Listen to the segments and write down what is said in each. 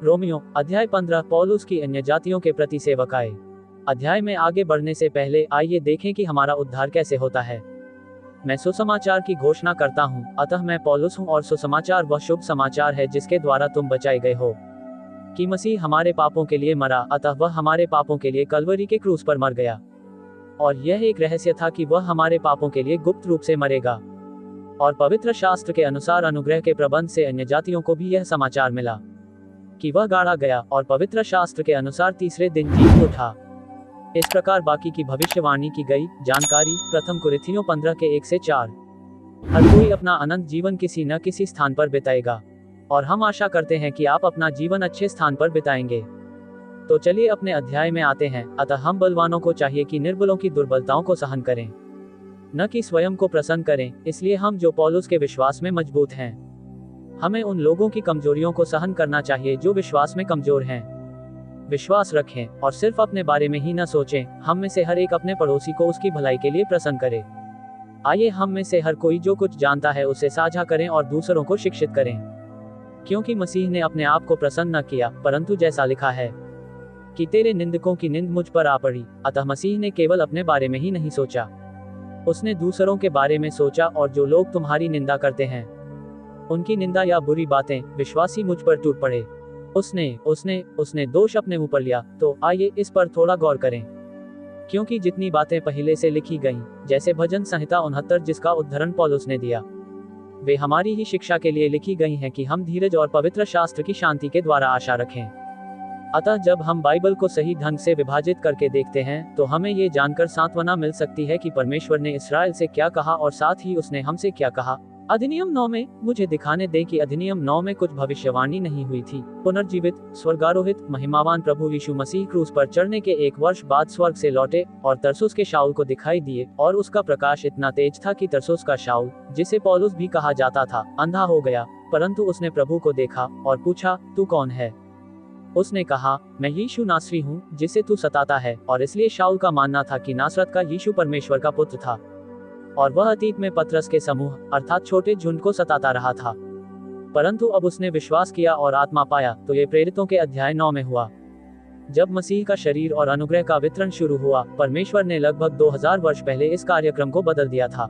Romeo अध्याय 15 पौलुस की अन्य जातियों के प्रति सेवकाई। अध्याय में आगे बढ़ने से पहले आइए देखें कि हमारा उद्धार कैसे होता है। मैं सुसमाचार की घोषणा करता हूँ, अतः मैं पौलुस हूँ, और सुसमाचार वह शुभ समाचार है जिसके द्वारा तुम बचाए गए हो कि मसीह हमारे पापों के लिए मरा, अतः वह हमारे पापों के लिए कलवरी के क्रूस पर मर गया। और यह एक रहस्य था कि वह हमारे पापों के लिए गुप्त रूप से मरेगा। और पवित्र शास्त्र के अनुसार अनुग्रह के प्रबंध से अन्य जातियों को भी यह समाचार मिला कि वह गाड़ा गया और पवित्र शास्त्र के अनुसार तीसरे दिन जी उठा। इस प्रकार बाकी की भविष्यवाणी की गई जानकारी प्रथम कुरिन्थियों 15 के 1 से 4। हर कोई अपना अनंत जीवन किसी न किसी स्थान पर बिताएगा, और हम आशा करते हैं कि आप अपना जीवन अच्छे स्थान पर बिताएंगे। तो चलिए अपने अध्याय में आते हैं। अतः हम बलवानों को चाहिए कि निर्बलों की दुर्बलताओं को सहन करें, न कि स्वयं को प्रसन्न करें। इसलिए हम जो पौलुस के विश्वास में मजबूत हैं, हमें उन लोगों की कमजोरियों को सहन करना चाहिए जो विश्वास में कमजोर हैं। विश्वास रखें और सिर्फ अपने बारे में ही न सोचें। हम में से हर एक अपने पड़ोसी को उसकी भलाई के लिए प्रसन्न करे। आइए हम में से हर कोई जो कुछ जानता है उसे साझा करें और दूसरों को शिक्षित करें, क्योंकि मसीह ने अपने आप को प्रसन्न न किया, परंतु जैसा लिखा है कि तेरे निंदकों की निंद मुझ पर आ पड़ी। अतः मसीह ने केवल अपने बारे में ही नहीं सोचा, उसने दूसरों के बारे में सोचा। और जो लोग तुम्हारी निंदा करते हैं, उनकी निंदा या बुरी बातें विश्वासी मुझ पर टूट पड़े। उसने दोष अपने ऊपर लिया। तो आइए इस पर थोड़ा गौर करें, क्योंकि जितनी बातें पहले से लिखी गईं, जैसे भजन संहिता 69 जिसका उद्धरण पौलुस ने दिया, वे हमारी ही शिक्षा के लिए लिखी गई हैं कि हम धीरज और पवित्र शास्त्र की शांति के द्वारा आशा रखें। अतः जब हम बाइबल को सही ढंग से विभाजित करके देखते हैं तो हमें ये जानकर सांत्वना मिल सकती है कि परमेश्वर ने इस्राएल से क्या कहा और साथ ही उसने हमसे क्या कहा। अधिनियम 9 में मुझे दिखाने दें कि अधिनियम 9 में कुछ भविष्यवाणी नहीं हुई थी। पुनर्जीवित स्वर्गारोहित महिमावान प्रभु यीशु मसीह क्रूस पर चढ़ने के 1 वर्ष बाद स्वर्ग से लौटे और तरसुस के शाऊल को दिखाई दिए, और उसका प्रकाश इतना तेज था कि तरसुस का शाऊल, जिसे पौलुस भी कहा जाता था, अंधा हो गया। परंतु उसने प्रभु को देखा और पूछा, तू कौन है? उसने कहा, मैं यीशु नासरी हूँ जिसे तू सताता है। और इसलिए शाऊल का मानना था कि नासरत का यीशु परमेश्वर का पुत्र था, और वह अतीत में पतरस के समूह अर्थात छोटे झुंड को सताता रहा था। परंतु अब उसने विश्वास किया और आत्मा पाया। तो ये प्रेरितों के अध्याय 9 में हुआ। जब मसीह का शरीर और अनुग्रह का वितरण शुरू हुआ, परमेश्वर ने लगभग 2000 वर्ष पहले इस कार्यक्रम को बदल दिया था,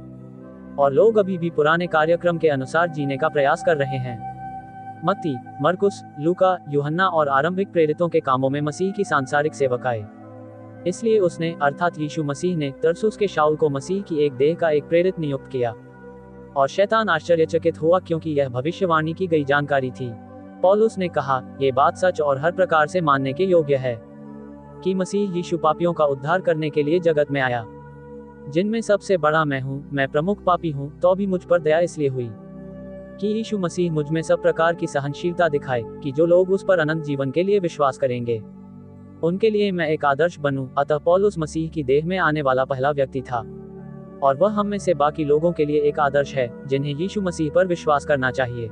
और लोग अभी भी पुराने कार्यक्रम के अनुसार जीने का प्रयास कर रहे हैं। मत्ती, मरकुस, लूका, यूहन्ना और आरंभिक प्रेरितों के कामों में मसीह की सांसारिक सेवकाई। इसलिए उसने अर्थात यीशु मसीह ने तरसुस के शाऊल को मसीह की एक देह का एक प्रेरित नियुक्त किया, और शैतान आश्चर्यचकित हुआ क्योंकि यह भविष्यवाणी की गई जानकारी थी। पौलुस ने कहा, ये बात सच और हर प्रकार से मानने के योग्य है कि मसीह यीशु पापियों का उद्धार करने के लिए जगत में आया, जिनमें सबसे बड़ा मैं हूँ। मैं प्रमुख पापी हूँ, तो भी मुझ पर दया इसलिए हुई कि यीशु मसीह मुझ में सब प्रकार की सहनशीलता दिखाए कि जो लोग उस पर अनंत जीवन के लिए विश्वास करेंगे, उनके लिए मैं एक आदर्श बनूं। अतः पौलुस मसीह की देह में आने वाला पहला व्यक्ति था, और वह हम में से बाकी लोगों के लिए एक आदर्श है जिन्हें यीशु मसीह पर विश्वास करना चाहिए।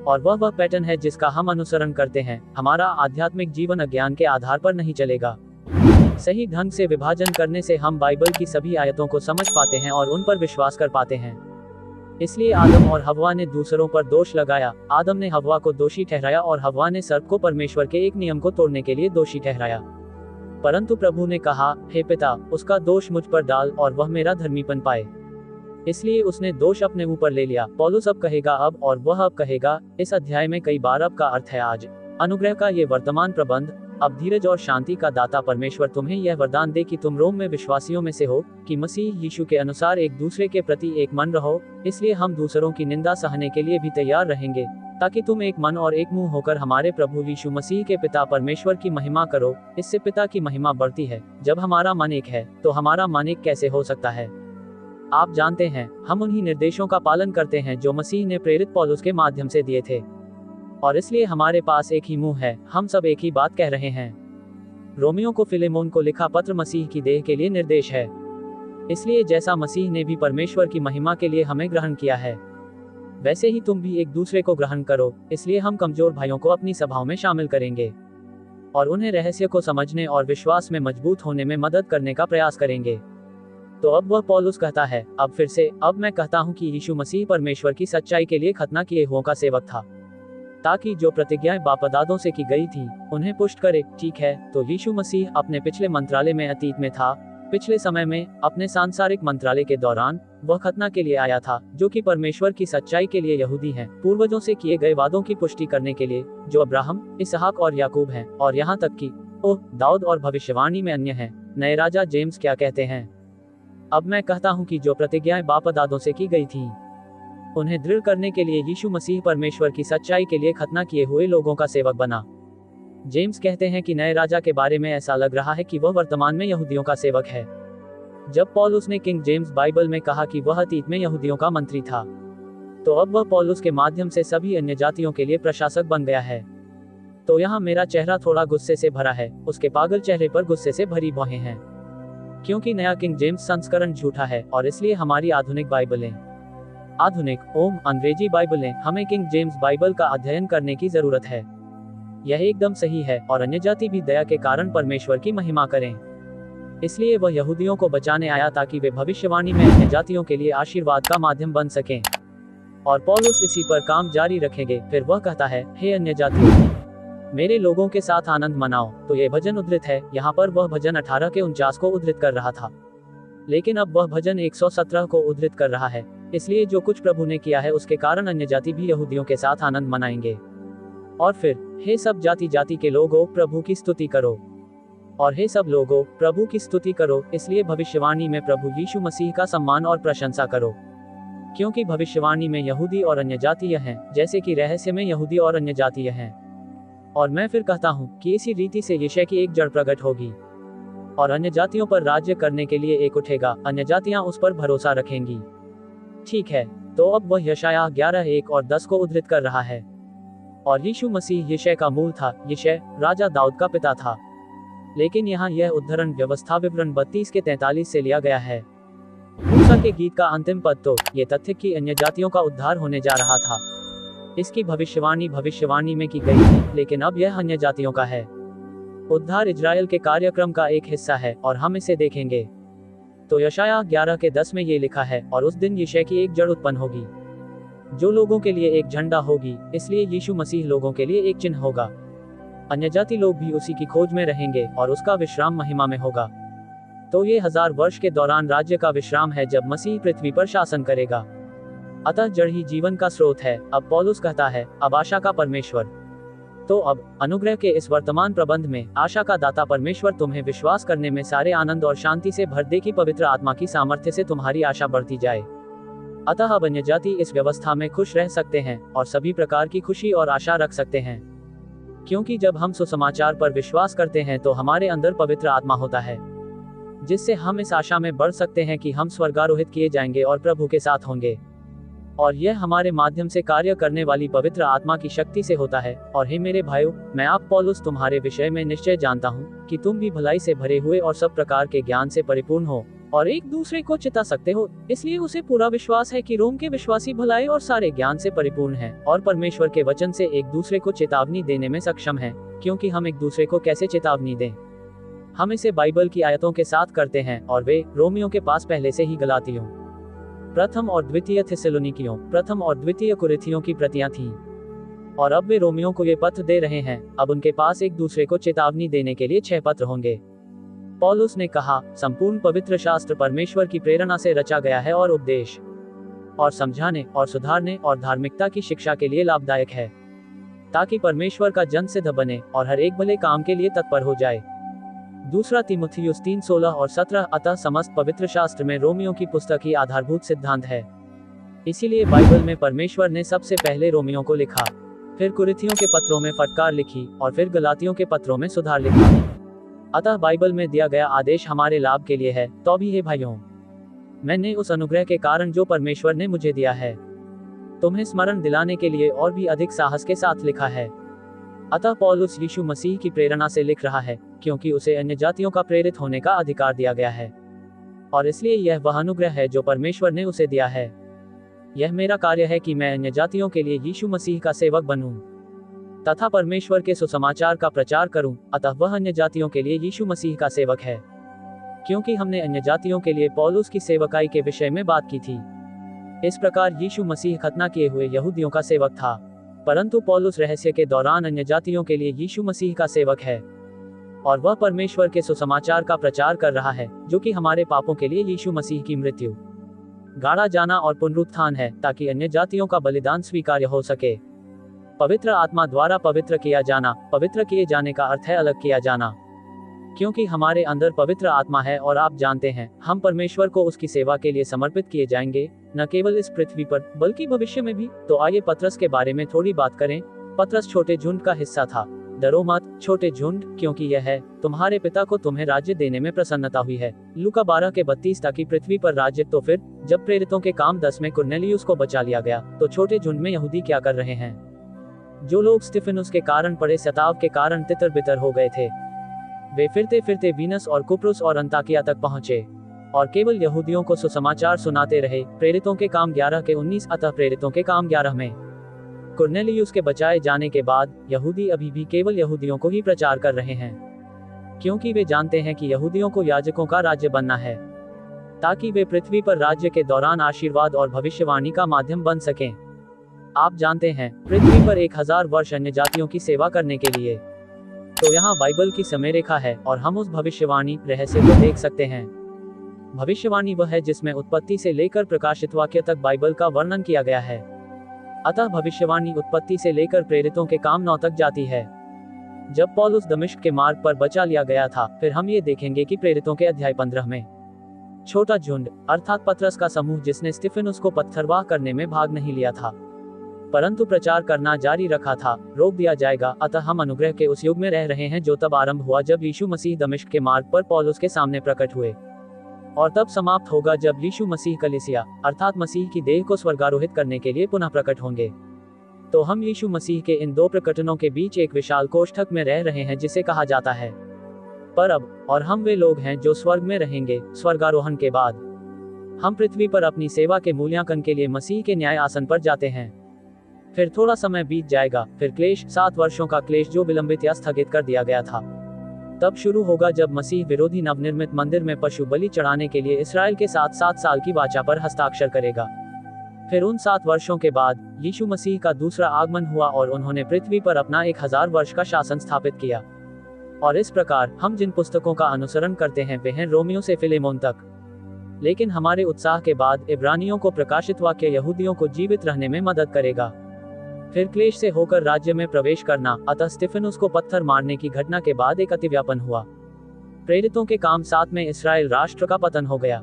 और वह पैटर्न है जिसका हम अनुसरण करते हैं। हमारा आध्यात्मिक जीवन अज्ञान के आधार पर नहीं चलेगा। सही ढंग से विभाजन करने से हम बाइबल की सभी आयतों को समझ पाते हैं और उन पर विश्वास कर पाते हैं। इसलिए आदम और हव्वा ने दूसरों पर दोष लगाया। आदम ने हव्वा को दोषी ठहराया और हव्वा ने सर्प को परमेश्वर के एक नियम को तोड़ने के लिए दोषी ठहराया। परंतु प्रभु ने कहा, हे पिता, उसका दोष मुझ पर डाल और वह मेरा धर्मीपन पाए। इसलिए उसने दोष अपने ऊपर ले लिया। पौलुस अब कहेगा अब, और वह अब कहेगा। इस अध्याय में कई बार अब का अर्थ है आज। अनुग्रह का ये वर्तमान प्रबंध। अब धीरज और शांति का दाता परमेश्वर तुम्हें यह वरदान दे कि तुम रोम में विश्वासियों में से हो कि मसीह यीशु के अनुसार एक दूसरे के प्रति एक मन रहो। इसलिए हम दूसरों की निंदा सहने के लिए भी तैयार रहेंगे, ताकि तुम एक मन और एक मुंह होकर हमारे प्रभु यीशु मसीह के पिता परमेश्वर की महिमा करो। इससे पिता की महिमा बढ़ती है। जब हमारा मन एक है तो हमारा मन एक कैसे हो सकता है? आप जानते हैं, हम उन्हीं निर्देशों का पालन करते हैं जो मसीह ने प्रेरित पौलुस के माध्यम से दिए थे, और इसलिए हमारे पास एक ही मुंह है। हम सब एक ही बात कह रहे हैं। रोमियो को फिलेमोन को लिखा पत्र मसीह की देह के लिए निर्देश है। इसलिए जैसा मसीह ने भी परमेश्वर की महिमा के लिए हमें ग्रहण किया है, वैसे ही तुम भी एक दूसरे को ग्रहण करो। इसलिए हम कमजोर भाइयों को अपनी सभाओं में शामिल करेंगे और उन्हें रहस्य को समझने और विश्वास में मजबूत होने में मदद करने का प्रयास करेंगे। तो अब वह पौलुस कहता है, अब फिर से, अब मैं कहता हूँ कि यीशु मसीह परमेश्वर की सच्चाई के लिए खतना किए हुओं का सेवक था, ताकि जो प्रतिज्ञाएं बाप दादों से की गई थी उन्हें पुष्ट करे। ठीक है, तो यीशु मसीह अपने पिछले मंत्रालय में अतीत में था। पिछले समय में अपने सांसारिक मंत्रालय के दौरान वह खतना के लिए आया था, जो कि परमेश्वर की सच्चाई के लिए यहूदी हैं, पूर्वजों से किए गए वादों की पुष्टि करने के लिए, जो अब्राहम, इसहाक और याकूब हैं, और यहाँ तक कि दाऊद और भविष्यवाणी में अन्य हैं। नए राजा जेम्स क्या कहते हैं? अब मैं कहता हूँ कि जो प्रतिज्ञाएं बाप दादों से की गई थी उन्हें दृढ़ करने के लिए यीशु मसीह परमेश्वर की सच्चाई के लिए खतना किए हुए लोगों का सेवक बना। जेम्स कहते हैं कि नए राजा के बारे में ऐसा लग रहा है कि वह वर्तमान में यहूदियों का सेवक है। जब पौलुस ने किंग जेम्स बाइबल में कहा कि वह अतीत में यहूदियों का मंत्री था, तो अब वह पौलुस के माध्यम से सभी अन्य जातियों के लिए प्रशासक बन गया है। तो यहाँ मेरा चेहरा थोड़ा गुस्से से भरा है, उसके पागल चेहरे पर गुस्से से भरी भौहें हैं, क्योंकि नया किंग जेम्स संस्करण झूठा है और इसलिए हमारी आधुनिक बाइबलें, आधुनिक अंग्रेजी बाइबलें, हमें किंग जेम्स बाइबल का अध्ययन करने की जरूरत है। यह एकदम सही है और अन्य जाति भी दया के कारण परमेश्वर की महिमा करें। इसलिए वह यहूदियों को बचाने आया ताकि वे भविष्यवाणी में अन्य जातियों के लिए आशीर्वाद का माध्यम बन सकें। और पौलुस इसी पर काम जारी रखेंगे। फिर वह कहता है, हे अन्य जातियों, मेरे लोगों के साथ आनंद मनाओ। तो ये भजन उद्धृत है। यहाँ पर वह भजन 18 के 49 को उद्धृत कर रहा था, लेकिन अब वह भजन 117 को उद्धृत कर रहा है। इसलिए जो कुछ प्रभु ने किया है उसके कारण अन्य जाति भी यहूदियों के साथ आनंद मनाएंगे। और फिर, हे सब जाति जाति के लोगों, प्रभु की स्तुति करो। और हे सब लोगों, प्रभु की स्तुति करो। इसलिए भविष्यवाणी में प्रभु यीशु मसीह का सम्मान और प्रशंसा करो, क्योंकि भविष्यवाणी में यहूदी और अन्य जातीय हैं, जैसे कि रहस्य में यहूदी और अन्य जातीय हैं। और मैं फिर कहता हूँ कि इसी रीति से यिशै की एक जड़ प्रकट होगी और अन्य जातियों पर राज्य करने के लिए एक उठेगा। अन्य जातियां उस पर भरोसा रखेंगी। ठीक है, तो अब वह यशायाह 11:1 और 10 को उद्धृत कर रहा है। और यीशु मसीह यिशै का मूल था। यिशै राजा दाऊद का पिता था। लेकिन यहाँ यह उद्धरण व्यवस्था विवरण 32 के 43 से लिया गया है। मूसा के गीत का अंतिम पद तो ये तथ्य कि अन्य जातियों का उद्धार होने जा रहा था, इसकी भविष्यवाणी में की गई थी, लेकिन अब यह अन्य जातियों का है। उद्धार इजराइल के कार्यक्रम का एक हिस्सा है और हम इसे देखेंगे। तो यशायाह 11 के 10 में ये लिखा है, और उस दिन यिशै की एक जड़ उत्पन्न होगी जो लोगों के लिए एक झंडा होगी। इसलिए यीशु मसीह लोगों के लिए एक चिन्ह होगा। अन्य जाति लोग भी उसी की खोज में रहेंगे और उसका विश्राम महिमा में होगा। तो ये 1000 वर्ष के दौरान राज्य का विश्राम है जब मसीह पृथ्वी पर शासन करेगा। अतः जड़ ही जीवन का स्रोत है। अब पौलुस कहता है, अब आशा का परमेश्वर। तो अब अनुग्रह के इस वर्तमान प्रबंध में आशा का दाता परमेश्वर तुम्हें विश्वास करने में सारे आनंद और शांति से भर दे कि पवित्र आत्मा की सामर्थ्य से तुम्हारी आशा बढ़ती जाए। अतः अब अन्य जाति इस व्यवस्था में खुश रह सकते हैं और सभी प्रकार की खुशी और आशा रख सकते हैं, क्योंकि जब हम सुसमाचार पर विश्वास करते हैं तो हमारे अंदर पवित्र आत्मा होता है, जिससे हम इस आशा में बढ़ सकते हैं कि हम स्वर्गारोहित किए जाएंगे और प्रभु के साथ होंगे। और यह हमारे माध्यम से कार्य करने वाली पवित्र आत्मा की शक्ति से होता है। और हे मेरे भाइयों, मैं आप पौलुस तुम्हारे विषय में निश्चय जानता हूँ कि तुम भी भलाई से भरे हुए और सब प्रकार के ज्ञान से परिपूर्ण हो और एक दूसरे को चिता सकते हो। इसलिए उसे पूरा विश्वास है कि रोम के विश्वासी भलाई और सारे ज्ञान से परिपूर्ण हैं और परमेश्वर के वचन से एक दूसरे को चेतावनी देने में सक्षम हैं। क्योंकि हम एक दूसरे को कैसे चेतावनी दें? हम इसे बाइबल की आयतों के साथ करते हैं, और वे रोमियों के पास पहले से ही गलातियों, प्रथम और द्वितीय थिस्सलुनीकियों, प्रथम और द्वितीय कुरिन्थियों की प्रतियां थीं, और अब वे रोमियों को ये पत्र दे रहे हैं। अब उनके पास एक दूसरे को चेतावनी देने के लिए 6 पत्र होंगे। पौलुस ने कहा, संपूर्ण पवित्र शास्त्र परमेश्वर की प्रेरणा से रचा गया है और उपदेश और समझाने और सुधारने और धार्मिकता की शिक्षा के लिए लाभदायक है, ताकि परमेश्वर का जन सिद्ध बने और हर एक भले काम के लिए तत्पर हो जाए। दूसरा तीमुथियुस 3:16 और 17। अतः समस्त पवित्र शास्त्र में रोमियों की पुस्तक ही आधारभूत सिद्धांत है। इसीलिए बाइबल में परमेश्वर ने सबसे पहले रोमियों को लिखा, फिर कुरिन्थियों के पत्रों में फटकार लिखी और फिर गलातियों के पत्रों में सुधार लिखा। अतः बाइबल में दिया गया आदेश हमारे लाभ के लिए है। तो भी हे भाइयों, मैंने उस अनुग्रह के कारण जो परमेश्वर ने मुझे दिया है तुम्हें स्मरण दिलाने के लिए और भी अधिक साहस के साथ लिखा है। अतः पौलुस यीशु मसीह की प्रेरणा से लिख रहा है, क्योंकि उसे अन्य जातियों का प्रेरित होने का अधिकार दिया गया है, और इसलिए यह वह अनुग्रह है जो परमेश्वर ने उसे दिया है। यह मेरा कार्य है कि मैं अन्य जातियों के लिए यीशु मसीह का सेवक बनूं तथा परमेश्वर के सुसमाचार का प्रचार करूं। अतः वह अन्य जातियों के लिए यीशु मसीह का सेवक है, क्योंकि हमने अन्य जातियों के लिए पौलुस की सेवकाई के विषय में बात की थी। इस प्रकार यीशु मसीह खतना किए हुए यहूदियों का सेवक था। परंतु पौलुस रहस्य के दौरान अन्य जातियों के लिए यीशु मसीह का सेवक है और वह परमेश्वर के सुसमाचार का प्रचार कर रहा है, जो कि हमारे पापों के लिए यीशु मसीह की मृत्यु, गाड़ा जाना और पुनरुत्थान है, ताकि अन्य जातियों का बलिदान स्वीकार्य हो सके। पवित्र आत्मा द्वारा पवित्र किया जाना। पवित्र किए जाने का अर्थ है अलग किया जाना, क्योंकि हमारे अंदर पवित्र आत्मा है और आप जानते हैं हम परमेश्वर को उसकी सेवा के लिए समर्पित किए जाएंगे, न केवल इस पृथ्वी पर बल्कि भविष्य में भी। तो आइए पतरस के बारे में थोड़ी बात करें। पतरस छोटे झुंड का हिस्सा था। डरो मत छोटे झुंड, क्योंकि यह है तुम्हारे पिता को तुम्हें राज्य देने में प्रसन्नता हुई है। लूका 12:32 ताकि पृथ्वी पर राज्य। तो फिर जब प्रेरितों के काम 10 में कुरनेलियुस को बचा लिया गया, तो छोटे झुंड में यहूदी क्या कर रहे हैं? जो लोग स्तिफनुस के कारण पड़े सताव के कारण तितर बितर हो गए थे, वे फिरते फिरते वीनस और कुप्रुस और अंताकिया तक पहुंचे और केवल यहूदियों को सुसमाचार सुनाते रहे। प्रेरितों के काम 11:19। अतः प्रेरितों के काम 11 में कुरनेलियुस के बचाए जाने के बाद यहूदी अभी भी केवल यहूदियों को ही प्रचार कर रहे हैं, क्योंकि वे जानते हैं कि यहूदियों को याजकों का राज्य बनना है, ताकि वे पृथ्वी पर राज्य के दौरान आशीर्वाद और भविष्यवाणी का माध्यम बन सकें। आप जानते हैं पृथ्वी पर 1000 वर्ष अन्य जातियों की सेवा करने के लिए। तो यहाँ बाइबल की समय रेखा है और हम उस भविष्यवाणी रहस्य को देख सकते हैं। भविष्यवाणी वह है जिसमें उत्पत्ति से लेकर प्रकाशित वाक्य तक बाइबल का वर्णन किया गया है। अतः भविष्यवाणी उत्पत्ति से लेकर प्रेरितों के काम 9 तक जाती है। जब पौलुस दमिश्क के मार्ग पर बचा लिया गया था, फिर हम ये देखेंगे कि प्रेरितों के अध्याय 15 में छोटा झुंड अर्थात पतरस का समूह, जिसने स्तिफनुस को पत्थरवाह करने में भाग नहीं लिया था परंतु प्रचार करना जारी रखा था, रोक दिया जाएगा। अतः हम अनुग्रह के उस युग में रह रहे हैं जो तब आरंभ हुआ जब यीशु मसीह दमिश्क के मार्ग पर पौलुस के सामने प्रकट हुए, और तब समाप्त होगा जब यीशु मसीह कलीसिया अर्थात मसीह की देह को स्वर्गारोहित करने के लिए पुनः प्रकट होंगे। तो हम यीशु मसीह के इन 2 प्रकटनों के बीच एक विशाल कोष्ठक में रह रहे हैं जिसे कहा जाता है पर अब, और हम वे लोग हैं जो स्वर्ग में रहेंगे स्वर्गारोहण के बाद। हम पृथ्वी पर अपनी सेवा के मूल्यांकन के लिए मसीह के न्याय आसन पर जाते हैं। फिर थोड़ा समय बीत जाएगा, फिर क्लेश 7 वर्षों का क्लेश जो विलंबित या स्थगित कर दिया गया था तब शुरू होगा, जब मसीह विरोधी नवनिर्मित मंदिर में पशु बलि चढ़ाने के लिए इस्राएल के साथ 7 साल की वाचा पर हस्ताक्षर करेगा। फिर उन 7 वर्षों के बाद यीशु मसीह का दूसरा आगमन हुआ और उन्होंने पृथ्वी पर अपना 1000 वर्ष का शासन स्थापित किया। और इस प्रकार हम जिन पुस्तकों का अनुसरण करते हैं वे हैं रोमियो से फिलेमोन तक। लेकिन हमारे उत्साह के बाद इब्रानियों को प्रकाशित वाक्य यहूदियों को जीवित रहने में मदद करेगा। फिर क्लेश से होकर राज्य में प्रवेश करना। अतः स्तिफनुस को पत्थर मारने की घटना के बाद एक अतिव्यापन हुआ। प्रेरितों के काम 7 में इस्राएल राष्ट्र का पतन हो गया,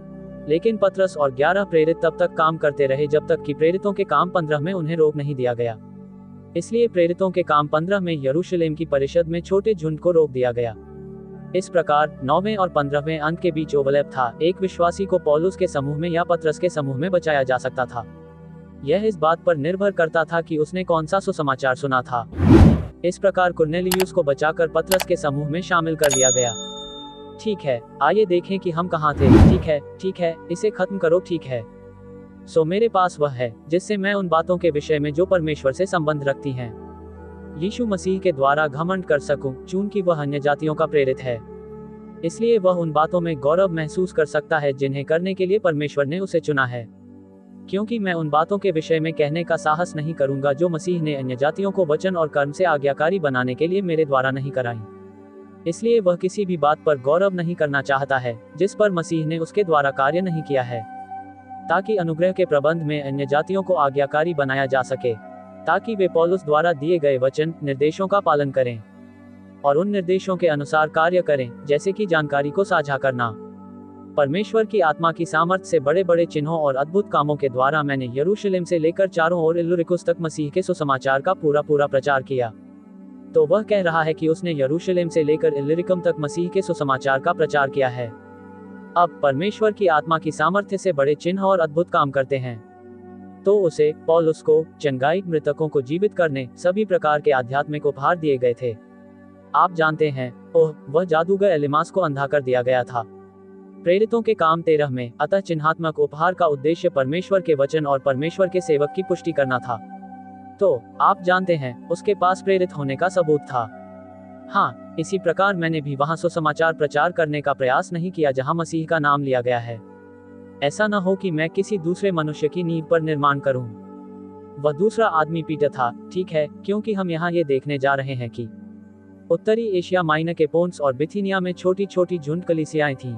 लेकिन पतरस और 11 प्रेरित तब तक काम करते रहे जब तक कि प्रेरितों के काम 15 में उन्हें रोक नहीं दिया गया। इसलिए प्रेरितों के काम 15 में यरूशलेम की परिषद में छोटे झुंड को रोक दिया गया। इस प्रकार 9वें और 15वें अंक के बीच ओवरलैप था। एक विश्वासी को पौलुस के समूह में या पतरस के समूह में बचाया जा सकता था। यह इस बात पर निर्भर करता था कि उसने कौन सा सुसमाचार सुना था। इस प्रकार कुरनेलियुस को बचाकर पतरस के समूह में शामिल कर लिया गया। ठीक है, आइए देखें कि हम कहाँ थे। ठीक है, इसे खत्म करो। ठीक है, सो मेरे पास वह है जिससे मैं उन बातों के विषय में जो परमेश्वर से संबंध रखती हैं यीशु मसीह के द्वारा घमंड कर सकूं, चूंकि वह अन्य जातियों का प्रेरित है। इसलिए वह उन बातों में गौरव महसूस कर सकता है जिन्हें करने के लिए परमेश्वर ने उसे चुना है, क्योंकि मैं उन बातों के विषय में कहने का साहस नहीं करूंगा जो मसीह ने अन्य जातियों को वचन और कर्म से आज्ञाकारी बनाने के लिए मेरे द्वारा नहीं कराई। इसलिए वह किसी भी बात पर गौरव नहीं करना चाहता है जिस पर मसीह ने उसके द्वारा कार्य नहीं किया है, ताकि अनुग्रह के प्रबंध में अन्य जातियों को आज्ञाकारी बनाया जा सके, ताकि वे पौलुस द्वारा दिए गए वचन निर्देशों का पालन करें और उन निर्देशों के अनुसार कार्य करें, जैसे कि जानकारी को साझा करना। परमेश्वर की आत्मा की सामर्थ्य से बड़े बड़े चिन्हों और अद्भुत कामों के द्वारा मैंने यरूशलेम से लेकर चारों ओर इल्लुरिकुस तक मसीह के सुसमाचार का पूरा प्रचार किया। तो वह कह रहा है कि उसने यरूशलेम से लेकर इल्लिरिकम तक मसीह के सुसमाचार का प्रचार किया है। अब परमेश्वर की आत्मा की सामर्थ्य से बड़े चिन्ह और अद्भुत काम करते हैं। तो उसे पौलुस को चंगाई, मृतकों को जीवित करने, सभी प्रकार के आध्यात्मिक उपहार दिए गए थे। आप जानते हैं, वह जादूगर एलिमास को अंधा कर दिया गया था। प्रेरितों के काम 13 में अतः चिन्हात्मक उपहार का उद्देश्य परमेश्वर के वचन और परमेश्वर के सेवक की पुष्टि करना था। तो आप जानते हैं, उसके पास प्रेरित होने का सबूत था। हाँ, इसी प्रकार मैंने भी वहां सुसमाचार प्रचार करने का प्रयास नहीं किया जहां मसीह का नाम लिया गया है। ऐसा न हो कि मैं किसी दूसरे मनुष्य की नींव पर निर्माण करूं। वह दूसरा आदमी पीटर था, ठीक है, क्योंकि हम यहाँ ये देखने जा रहे हैं कि उत्तरी एशिया माइनर के पोन्स और बिथिनिया में छोटी छोटी झुंड कलीसियाएं थीं।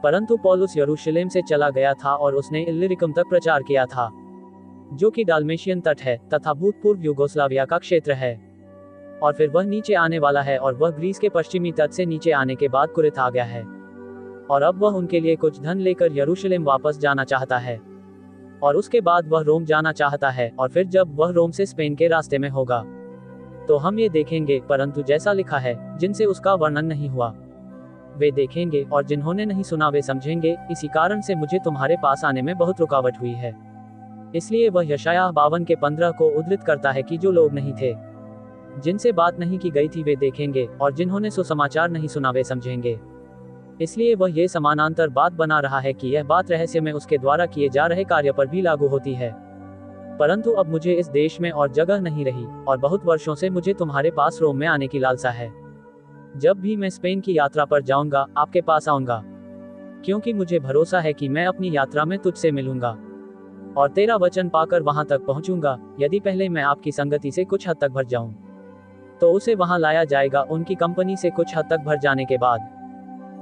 परंतु पौलुस यरूशलेम से चला गया था और उसने इल्लिरिकम तक प्रचार किया था, जो कि डाल्मेशियन तट है तथा भूतपूर्व यूगोस्लाविया का क्षेत्र है। और फिर वह नीचे आने वाला है और वह ग्रीस के पश्चिमी तट से नीचे आने के बाद कुरिथ आ गया है। और अब वह उनके लिए कुछ धन लेकर यरूशलेम वापस जाना चाहता है और उसके बाद वह रोम जाना चाहता है, और फिर जब वह रोम से स्पेन के रास्ते में होगा तो हम ये देखेंगे, परंतु जैसा लिखा है, जिनसे उसका वर्णन नहीं हुआ वे देखेंगे और जिन्होंने नहीं सुना वे समझेंगे। इसी कारण से मुझे तुम्हारे पास आने में बहुत रुकावट हुई है। इसलिए वह यशायाह 52 के 15 को उद्धृत करता है कि जो लोग नहीं थे, जिनसे बात नहीं की गई थी वे देखेंगे, और जिन्होंने सुसमाचार नहीं सुना वे समझेंगे। इसलिए वह ये समानांतर बात बना रहा है कि यह बात रहस्य में उसके द्वारा किए जा रहे कार्य पर भी लागू होती है। परंतु अब मुझे इस देश में और जगह नहीं रही, और बहुत वर्षों से मुझे तुम्हारे पास रोम में आने की लालसा है। जब भी मैं स्पेन की यात्रा पर जाऊंगा आपके पास आऊंगा, क्योंकि मुझे भरोसा है कि मैं अपनी यात्रा में तुझसे मिलूंगा और तेरा वचन पाकर वहां तक पहुंचूंगा। यदि पहले मैं आपकी संगति से कुछ हद तक भर जाऊं तो उसे वहां लाया जाएगा, उनकी कंपनी से कुछ हद तक भर जाने के बाद।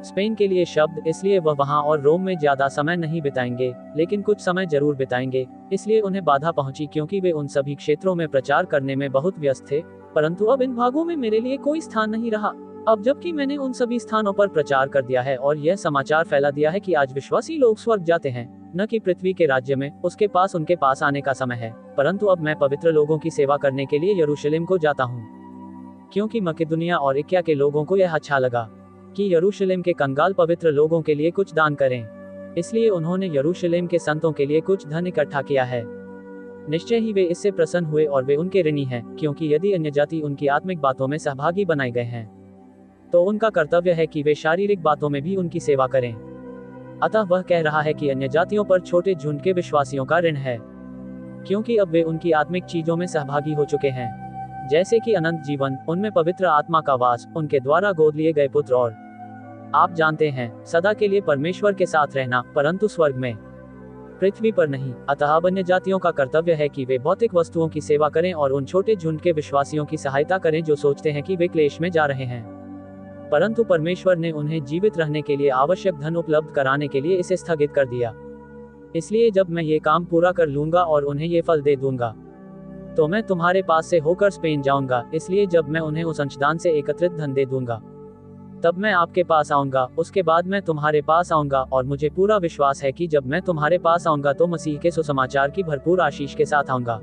स्पेन के लिए शब्द, इसलिए वह वहां और रोम में ज्यादा समय नहीं बिताएंगे, लेकिन कुछ समय जरूर बिताएंगे। इसलिए उन्हें बाधा पहुंची क्योंकि वे उन सभी क्षेत्रों में प्रचार करने में बहुत व्यस्त थे। परंतु अब इन भागों में मेरे लिए कोई स्थान नहीं रहा। अब जबकि मैंने उन सभी स्थानों पर प्रचार कर दिया है और यह समाचार फैला दिया है कि आज विश्वासी लोग स्वर्ग जाते हैं, न कि पृथ्वी के राज्य में, उसके पास उनके पास आने का समय है। परंतु अब मैं पवित्र लोगों की सेवा करने के लिए यरूशलेम को जाता हूँ, क्योंकि मकेदुनिया और इक्या के लोगों को यह अच्छा लगा कि यरूशलेम के कंगाल पवित्र लोगों के लिए कुछ दान करें। इसलिए उन्होंने यरूशलेम के संतों के लिए कुछ धन इकट्ठा किया है। निश्चय ही वे इससे प्रसन्न हुए और वे उनके ऋणी हैं, क्योंकि यदि अन्य जाति उनकी आत्मिक बातों में सहभागी बनाए गए हैं तो उनका कर्तव्य है कि वे शारीरिक बातों में भी उनकी सेवा करें। अतः वह कह रहा है कि अन्य जातियों पर छोटे झुंड के विश्वासियों का ऋण है, क्योंकि अब वे उनकी आत्मिक चीजों में सहभागी हो चुके हैं, जैसे कि अनंत जीवन, उनमें पवित्र आत्मा का वास, उनके द्वारा गोद लिए गए पुत्र, और आप जानते हैं सदा के लिए परमेश्वर के साथ रहना, परंतु स्वर्ग में, पृथ्वी पर नहीं। अतः अब अन्य जातियों का कर्तव्य है कि वे भौतिक वस्तुओं की सेवा करें और उन छोटे झुंड के विश्वासियों की सहायता करें जो सोचते हैं कि वे क्लेश में जा रहे हैं। परंतु परमेश्वर ने उन्हें जीवित रहने के लिए आवश्यक धन उपलब्ध कराने के लिए इसे स्थगित कर दिया। इसलिए जब मैं ये काम पूरा कर लूंगा और उन्हें ये फल दे दूंगा तो मैं तुम्हारे पास से होकर स्पेन जाऊंगा। इसलिए जब मैं उन्हें उस अंशदान से एकत्रित धन दे दूंगा तब मैं आपके पास आऊंगा, उसके बाद मैं तुम्हारे पास आऊंगा, और मुझे पूरा विश्वास है कि जब मैं तुम्हारे पास आऊंगा तो मसीह के सुसमाचार की भरपूर आशीष के साथ आऊंगा।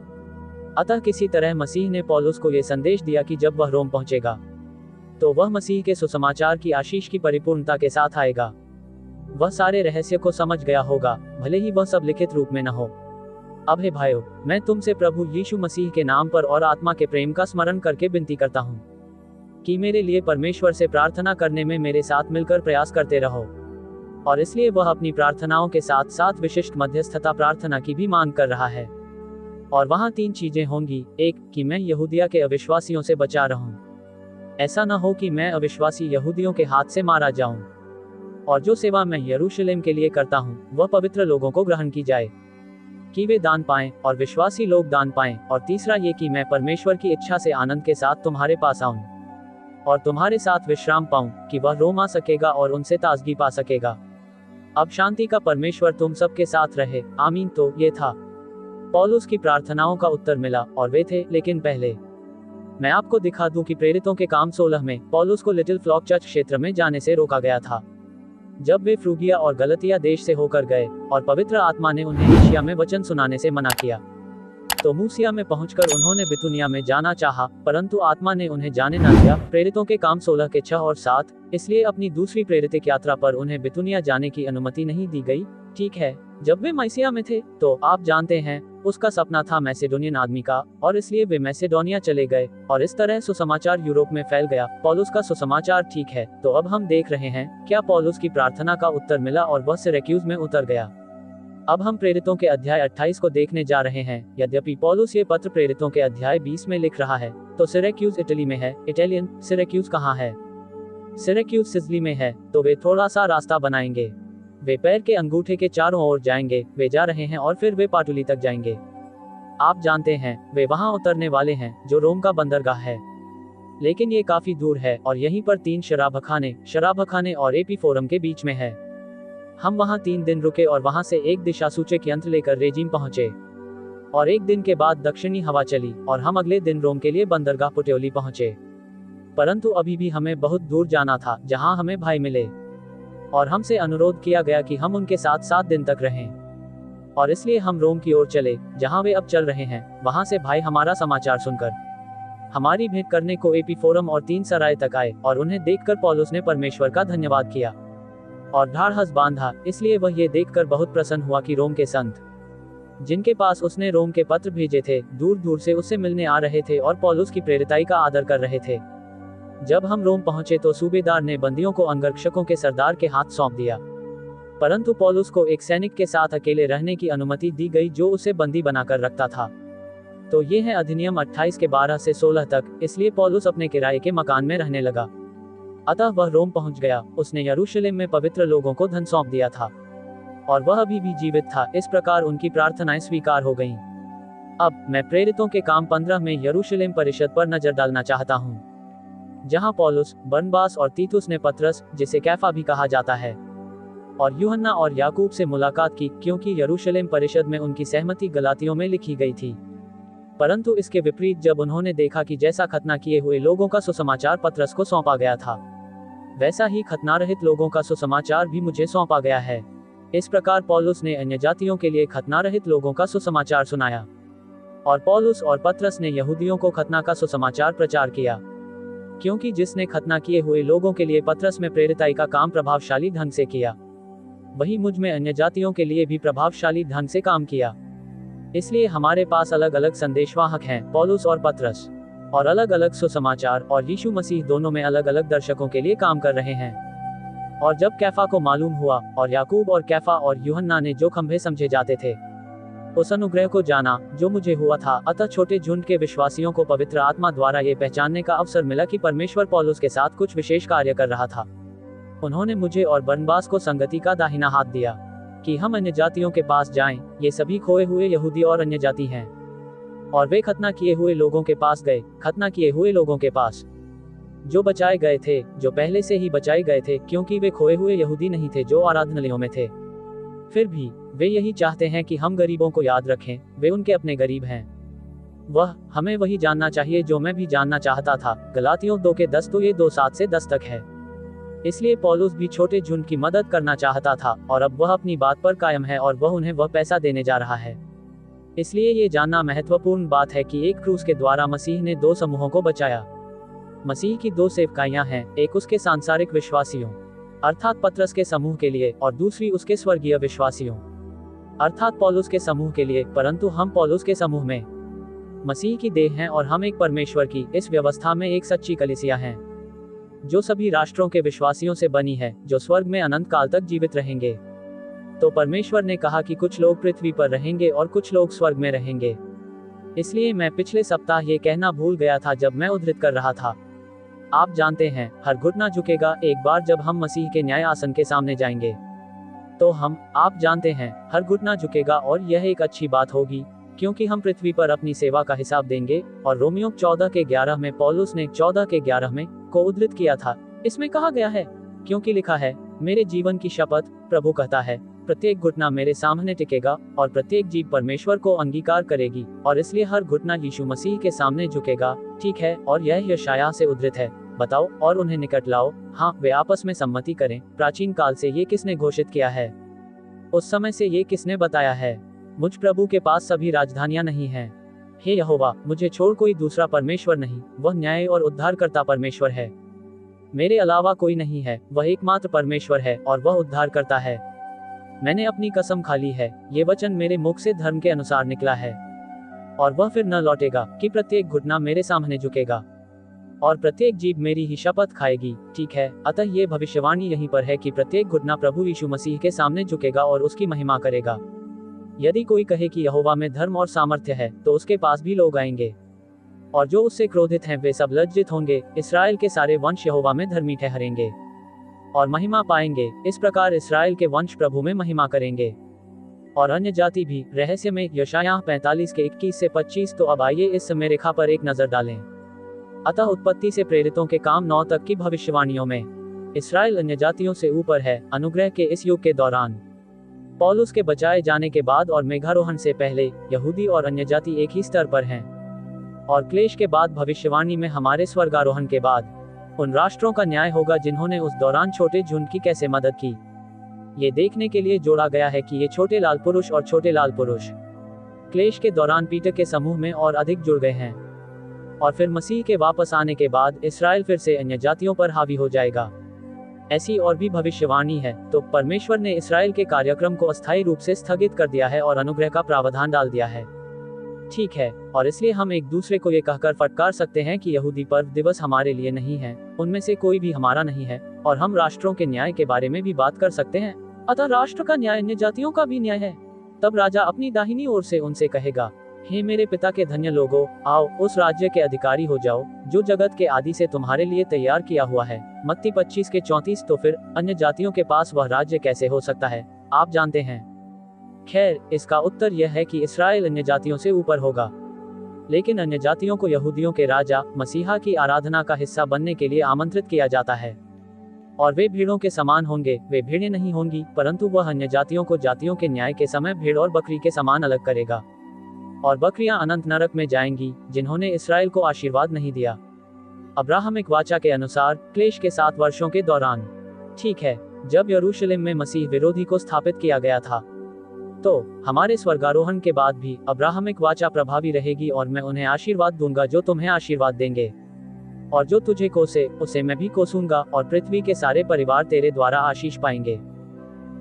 अतः किसी तरह मसीह ने पौलुस को यह संदेश दिया कि जब वह रोम पहुंचेगा तो वह मसीह के सुसमाचार की आशीष की परिपूर्णता के साथ आएगा। वह सारे रहस्य को समझ गया होगा, भले ही वह सब लिखित रूप में न हो। अब हे भाइयों, मैं तुमसे प्रभु यीशु मसीह के नाम पर और आत्मा के प्रेम का स्मरण करके विनती करता हूँ कि मेरे लिए परमेश्वर से प्रार्थना करने में मेरे साथ मिलकर प्रयास करते रहो। और इसलिए वह अपनी प्रार्थनाओं के साथ साथ विशिष्ट मध्यस्थता प्रार्थना की भी मांग कर रहा है। और वहाँ 3 चीजें होंगी। एक, कि मैं यहूदिया के अविश्वासियों से बचा रहूं, ऐसा न हो कि मैं अविश्वासी यहूदियों के हाथ से मारा जाऊं, और जो सेवा मैं यरूशलेम के लिए करता हूं वह पवित्र लोगों को ग्रहण की जाए, कि वे दान पाएं और विश्वासी लोग दान पाएं। और तीसरा ये कि मैं परमेश्वर की इच्छा से आनंद के साथ तुम्हारे पास आऊं और तुम्हारे साथ विश्राम पाऊं, कि वह रोम आ सकेगा और उनसे ताजगी पा सकेगा। अब शांति का परमेश्वर तुम सबके साथ रहे, आमीन। तो ये था पौलुस की प्रार्थनाओं का उत्तर मिला, और वे थे, लेकिन पहले मैं आपको दिखा दूं कि प्रेरितों के काम 16 में पौलुस को लिटिल फ्लॉक चर्च क्षेत्र में जाने से रोका गया था, जब वे फ्रूगिया और गलतिया देश से होकर गए और पवित्र आत्मा ने उन्हें एशिया में वचन सुनाने से मना किया। तो मूसिया में पहुंचकर उन्होंने बितुनिया में जाना चाहा, परंतु आत्मा ने उन्हें जाने न दिया। प्रेरितों के काम 16 के 6 और 7। इसलिए अपनी दूसरी प्रेरितिक यात्रा पर उन्हें बितुनिया जाने की अनुमति नहीं दी गई। ठीक है, जब वे मैसिया में थे तो आप जानते हैं उसका सपना था मैसेडोनियन आदमी का, और इसलिए वे मैसेडोनिया चले गए और इस तरह सुसमाचार यूरोप में फैल गया। पौलुस का सुसमाचार ठीक है। तो अब हम देख रहे हैं क्या पौलुस की प्रार्थना का उत्तर मिला और वह सिरैक्यूज में उतर गया। अब हम प्रेरितों के अध्याय 28 को देखने जा रहे हैं। यद्यपि पौलुस ये पत्र प्रेरितों के अध्याय 20 में लिख रहा है तो सिरैक्यूज इटली में है। इटालियन सिरैक्यूज कहाँ है? सिरैक्यूज सिसिली में है। तो वे थोड़ा सा रास्ता बनाएंगे, वे पैर के अंगूठे के चारों ओर जाएंगे, वे जा रहे हैं और फिर वे पाटुली तक जाएंगे। आप जानते हैं वे वहां उतरने वाले हैं जो रोम का बंदरगाह है, लेकिन ये काफी दूर है और यहीं पर 3 शराबखाने और एपी फोरम के बीच में है। हम वहां 3 दिन रुके और वहां से एक दिशा सूचक यंत्र लेकर रेजिम पहुंचे और 1 दिन के बाद दक्षिणी हवा चली और हम अगले दिन रोम के लिए बंदरगाह पुटेओली पहुंचे। परंतु अभी भी हमें बहुत दूर जाना था जहां हमें भाई मिले और हमसे अनुरोध किया गया कि हम उनके साथ 7 दिन तक रहें और इसलिए हम रोम की ओर चले जहां वे अब चल रहे हैं। वहां से भाई हमारा समाचार सुनकर हमारी भेंट करने को एपी फोरम और 3 सराय तक आए और उन्हें देखकर पौलुस ने परमेश्वर का धन्यवाद किया और ढाढ़स बांधा। इसलिए वह ये देखकर बहुत प्रसन्न हुआ कि रोम के संत जिनके पास उसने रोम के पत्र भेजे थे दूर दूर से उससे मिलने आ रहे थे और पौलुस की प्रेरिताई का आदर कर रहे थे। जब हम रोम पहुंचे तो सूबेदार ने बंदियों को अंगरक्षकों के सरदार के हाथ सौंप दिया, परंतु पौलुस को एक सैनिक के साथ अकेले रहने की अनुमति दी गई जो उसे बंदी बनाकर रखता था। तो ये है अधिनियम 28 के 12 से 16 तक। इसलिए पौलुस अपने किराए के मकान में रहने लगा। अतः वह रोम पहुंच गया। उसने यरूशलेम में पवित्र लोगों को धन सौंप दिया था और वह अभी भी जीवित था। इस प्रकार उनकी प्रार्थनाएं स्वीकार हो गईं। अब मैं प्रेरितों के काम 15 में यरूशलेम परिषद पर नजर डालना चाहता हूँ, जहां पौलुस, बरनबास और तीतुस ने पतरस, जिसे कैफा भी कहा जाता है, और यूहन्ना और याकूब से मुलाकात की, क्योंकि यरूशलेम परिषद में उनकी सहमति गलातियों में लिखी गई थी। परंतु इसके विपरीत जब उन्होंने देखा कि जैसा खतना किए हुए लोगों का सुसमाचार पतरस को सौंपा गया था, वैसा ही खतना रहित लोगों का सुसमाचार भी मुझे सौंपा गया है। इस प्रकार पौलुस ने अन्य जातियों के लिए खतना रहित लोगों का सुसमाचार सुनाया और पौलुस और पतरस ने यहूदियों को खतना का सुसमाचार प्रचार किया, क्योंकि जिसने खतना किए हुए लोगों के लिए पतरस में प्रेरिताई का काम प्रभावशाली ढंग से किया, वही मुझ में अन्य जातियों के लिए भी प्रभावशाली ढंग से काम किया। इसलिए हमारे पास अलग अलग संदेशवाहक हैं, पौलुस और पतरस, और अलग अलग सुसमाचार और यीशु मसीह दोनों में अलग अलग दर्शकों के लिए काम कर रहे हैं। और जब कैफा को मालूम हुआ और याकूब और कैफा और यूहन्ना ने जो खंभे समझे जाते थे उस अनुग्रह को जाना जो मुझे हुआ था, अतः छोटे झुंड के विश्वासियों को पवित्र आत्मा द्वारा ये पहचानने का अवसर मिला कि परमेश्वर पौलुस के साथ कुछ विशेष कार्य कर रहा था। उन्होंने मुझे और बरनबास को संगति का दाहिना हाथ दिया कि हम अन्य जातियों के पास जाएं। ये सभी खोए हुए यहूदी और अन्य जाति हैं, और वे खतना किए हुए लोगों के पास गए, खतना किए हुए लोगों के पास जो बचाए गए थे, जो पहले से ही बचाए गए थे, क्योंकि वे खोए हुए यहूदी नहीं थे जो आराधनालयों में थे। फिर भी वे यही चाहते हैं कि हम गरीबों को याद रखें, वे उनके अपने गरीब हैं। वह हमें वही जानना चाहिए जो मैं भी जानना चाहता था। गलातियों 2 के 10 तो ये 2:7 से 10 तक है। इसलिए पौलुस भी छोटे झुंड की मदद करना चाहता था और अब वह अपनी बात पर कायम है और वह उन्हें वह पैसा देने जा रहा है। इसलिए ये जानना महत्वपूर्ण बात है कि एक क्रूस के द्वारा मसीह ने 2 समूहों को बचाया। मसीह की 2 सेवकाइयां हैं, एक उसके सांसारिक विश्वासियों अर्थात पतरस के समूह के लिए और दूसरी उसके स्वर्गीय विश्वासियों अर्थात पौलुस के समूह के लिए। परंतु हम पौलुस के समूह में मसीह की देह हैं और हम एक परमेश्वर की इस व्यवस्था में एक सच्ची कलीसिया हैं, जो सभी राष्ट्रों के विश्वासियों से बनी है, जो स्वर्ग में अनंत काल तक जीवित रहेंगे। तो परमेश्वर ने कहा कि कुछ लोग पृथ्वी पर रहेंगे और कुछ लोग स्वर्ग में रहेंगे। इसलिए मैं पिछले सप्ताह ये कहना भूल गया था जब मैं उद्धृत कर रहा था। आप जानते हैं, हर घुटना झुकेगा एक बार जब हम मसीह के न्याय आसन के सामने जाएंगे। तो आप जानते हैं, हर घुटना झुकेगा और यह एक अच्छी बात होगी, क्योंकि हम पृथ्वी पर अपनी सेवा का हिसाब देंगे। और रोमियो 14 के 11 में पौलुस ने 14 के 11 में को उद्धृत किया था। इसमें कहा गया है, क्योंकि लिखा है, मेरे जीवन की शपथ, प्रभु कहता है, प्रत्येक घुटना मेरे सामने टिकेगा और प्रत्येक जीभ परमेश्वर को अंगीकार करेगी, और इसलिए हर घुटना यीशु मसीह के सामने झुकेगा। ठीक है, और यह यशायाह से उद्धृत है। बताओ और उन्हें निकट लाओ, हाँ वे आपस में सम्मति करें। प्राचीन काल से ये किसने घोषित किया है? उस समय से ये किसने बताया है? मुझ प्रभु के पास सभी राजधानियां नहीं हैं। हे यहोवा, मुझे छोड़ कोई दूसरा परमेश्वर नहीं, वह न्याय और उद्धारकर्ता परमेश्वर है। मेरे अलावा कोई नहीं है, वह एकमात्र परमेश्वर है और वह उद्धारकर्ता है। मैंने अपनी कसम खा ली है, ये वचन मेरे मुख से धर्म के अनुसार निकला है, और वह फिर न लौटेगा, कि प्रत्येक घुटना मेरे सामने झुकेगा और प्रत्येक जीभ मेरी ही शपथ खाएगी। ठीक है, अतः ये भविष्यवाणी यहीं पर है कि प्रत्येक घुटना प्रभु यीशु मसीह के सामने झुकेगा और उसकी महिमा करेगा। यदि कोई कहे कि यहोवा में धर्म और सामर्थ्य है, तो उसके पास भी लोग आएंगे, और जो उससे क्रोधित हैं वे सब लज्जित होंगे। इस्राएल के सारे वंश यहोवा में धर्मी ठहरेंगे और महिमा पाएंगे। इस प्रकार इस्राएल के वंश प्रभु में महिमा करेंगे। और अन्य जाति भी। रहस्य में यशायाह 45 के 21 से 25। तो अब आइए इस समय रेखा पर एक नजर डालें। अतः उत्पत्ति से प्रेरितों के काम 9 तक की भविष्यवाणियों में इसराइल अन्य जातियों से ऊपर है। अनुग्रह के इस युग के दौरान पौलुस के बचाए जाने के बाद और मेघारोहण से पहले यहूदी और अन्य जाति एक ही स्तर पर हैं। और क्लेश के बाद भविष्यवाणी में हमारे स्वर्गारोहण के बाद उन राष्ट्रों का न्याय होगा जिन्होंने उस दौरान छोटे झुंड की कैसे मदद की। ये देखने के लिए जोड़ा गया है कि ये छोटे लाल पुरुष और छोटे लाल पुरुष क्लेश के दौरान पीटर के समूह में और अधिक जुड़ गए हैं। और फिर मसीह के वापस आने के बाद इसराइल फिर से अन्य जातियों पर हावी हो जाएगा। ऐसी और भी भविष्यवाणी है। तो परमेश्वर ने इसराइल के कार्यक्रम को अस्थायी रूप से स्थगित कर दिया है और अनुग्रह का प्रावधान डाल दिया है। ठीक है, और इसलिए हम एक दूसरे को ये कहकर फटकार सकते हैं कि यहूदी पर्व दिवस हमारे लिए नहीं है, उनमें से कोई भी हमारा नहीं है। और हम राष्ट्रों के न्याय के बारे में भी बात कर सकते हैं। अतः राष्ट्र का न्याय अन्य जातियों का भी न्याय है। तब राजा अपनी दाहिनी ओर से उनसे कहेगा, हे मेरे पिता के धन्य लोगों, आओ उस राज्य के अधिकारी हो जाओ जो जगत के आदि से तुम्हारे लिए तैयार किया हुआ है। मत्ती 25 के 34। तो फिर अन्य जातियों के पास वह राज्य कैसे हो सकता है, आप जानते हैं। खैर, इसका उत्तर यह है कि इसराइल अन्य जातियों से ऊपर होगा। लेकिन अन्य जातियों को यहूदियों के राजा मसीहा की आराधना का हिस्सा बनने के लिए आमंत्रित किया जाता है। और वे भीड़ों के समान होंगे। वे भीड़ें नहीं होंगी, परंतु वह अन्य जातियों को जातियों के न्याय के समय भीड़ और बकरी के समान अलग करेगा। और बकरियां अनंत नरक में जाएंगी जिन्होंने इसराइल को आशीर्वाद नहीं दिया। अब्राहमिक वाचा के अनुसार क्लेश के 7 वर्षों के दौरान, ठीक है, जब यरूशलेम में मसीह विरोधी को स्थापित किया गया था, तो हमारे स्वर्गारोहण के बाद भी अब्राहमिक वाचा प्रभावी रहेगी। और मैं उन्हें आशीर्वाद दूंगा जो तुम्हें आशीर्वाद देंगे, और जो तुझे कोसे उसे मैं भी कोसूंगा, और पृथ्वी के सारे परिवार तेरे द्वारा आशीष पाएंगे।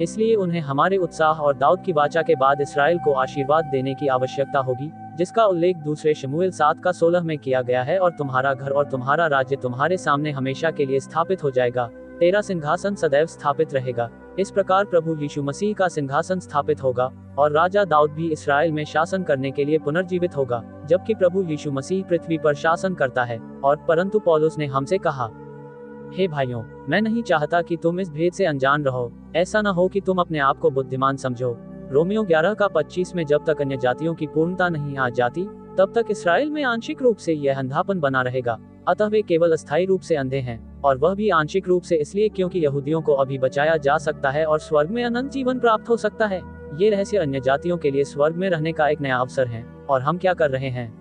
इसलिए उन्हें हमारे उत्साह और दाऊद की वाचा के बाद इसराइल को आशीर्वाद देने की आवश्यकता होगी, जिसका उल्लेख दूसरे शमूएल 7 का 16 में किया गया है। और तुम्हारा घर और तुम्हारा राज्य तुम्हारे सामने हमेशा के लिए स्थापित हो जाएगा, तेरा सिंहासन सदैव स्थापित रहेगा। इस प्रकार प्रभु यीशु मसीह का सिंहासन स्थापित होगा और राजा दाऊद भी इसराइल में शासन करने के लिए पुनर्जीवित होगा, जबकि प्रभु यीशु मसीह पृथ्वी पर शासन करता है। और परंतु पौलुस ने हमसे कहा, हे भाइयों, मैं नहीं चाहता कि तुम इस भेद से अनजान रहो। ऐसा न हो कि तुम अपने आप को बुद्धिमान समझो। रोमियो 11 का 25 में जब तक अन्य जातियों की पूर्णता नहीं आ जाती, तब तक इसराइल में आंशिक रूप से यह अंधापन बना रहेगा। अतः वे केवल अस्थायी रूप से अंधे हैं, और वह भी आंशिक रूप से इसलिए क्योंकि यहूदियों को अभी बचाया जा सकता है और स्वर्ग में अनंत जीवन प्राप्त हो सकता है। ये रहस्य अन्य जातियों के लिए स्वर्ग में रहने का एक नया अवसर है। और हम क्या कर रहे हैं?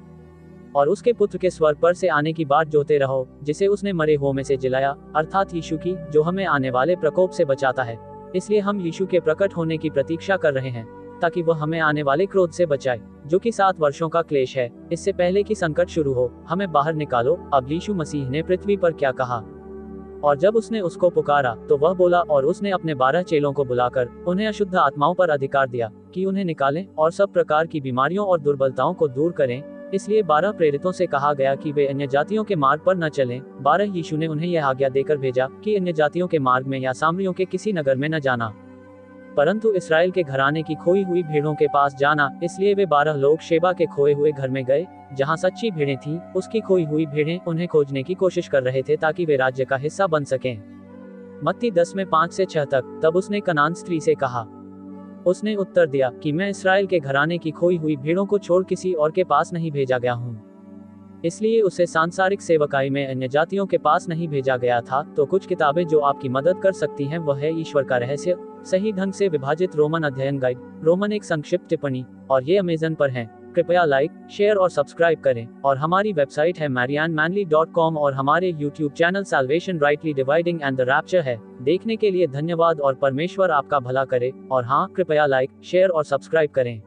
और उसके पुत्र के स्वर्ग पर से आने की बात जोते रहो, जिसे उसने मरे हुओं में से जिलाया, अर्थात यीशु की, जो हमें आने वाले प्रकोप से बचाता है। इसलिए हम यीशु के प्रकट होने की प्रतीक्षा कर रहे हैं, ताकि वह हमें आने वाले क्रोध से बचाए, जो कि 7 वर्षों का क्लेश है, इससे पहले कि संकट शुरू हो। हमें बाहर निकालो। अब यीशु मसीह ने पृथ्वी पर क्या कहा? और जब उसने उसको पुकारा तो वह बोला, और उसने अपने 12 चेलों को बुलाकर उन्हें अशुद्ध आत्माओं पर अधिकार दिया कि उन्हें निकालें और सब प्रकार की बीमारियों और दुर्बलताओं को दूर करें। इसलिए 12 प्रेरितों से कहा गया कि वे अन्य जातियों के मार्ग पर न चलें। 12 यीशु ने उन्हें यह आज्ञा देकर भेजा कि अन्य जातियों के मार्ग में या सामरियों के किसी नगर में न जाना, परंतु इसराइल के घराने की खोई हुई भेड़ों के पास जाना। इसलिए वे 12 लोग शेबा के खोए हुए घर में गए, जहां सच्ची भेड़ें थीं। उसकी खोई हुई भेड़ें उन्हें खोजने की कोशिश कर रहे थे ताकि वे राज्य का हिस्सा बन सकें। मत्ती 10 में 5 से 6 तक। तब उसने कनान स्त्री से कहा, उसने उत्तर दिया कि मैं इसराइल के घराने की खोई हुई भेड़ों को छोड़ किसी और के पास नहीं भेजा गया हूँ। इसलिए उसे सांसारिक सेवकाई में अन्य जातियों के पास नहीं भेजा गया था। तो कुछ किताबें जो आपकी मदद कर सकती हैं वह है ईश्वर का रहस्य, सही ढंग से विभाजित रोमन अध्ययन गाइड, रोमन एक संक्षिप्त टिप्पणी, और ये अमेज़न पर हैं। कृपया लाइक, शेयर और सब्सक्राइब करें। और हमारी वेबसाइट है marianmanly.com और हमारे YouTube channel Salvation Rightly Dividing and the Rapture है। देखने के लिए धन्यवाद और परमेश्वर आपका भला करे। और हाँ, कृपया लाइक, शेयर और सब्सक्राइब करें।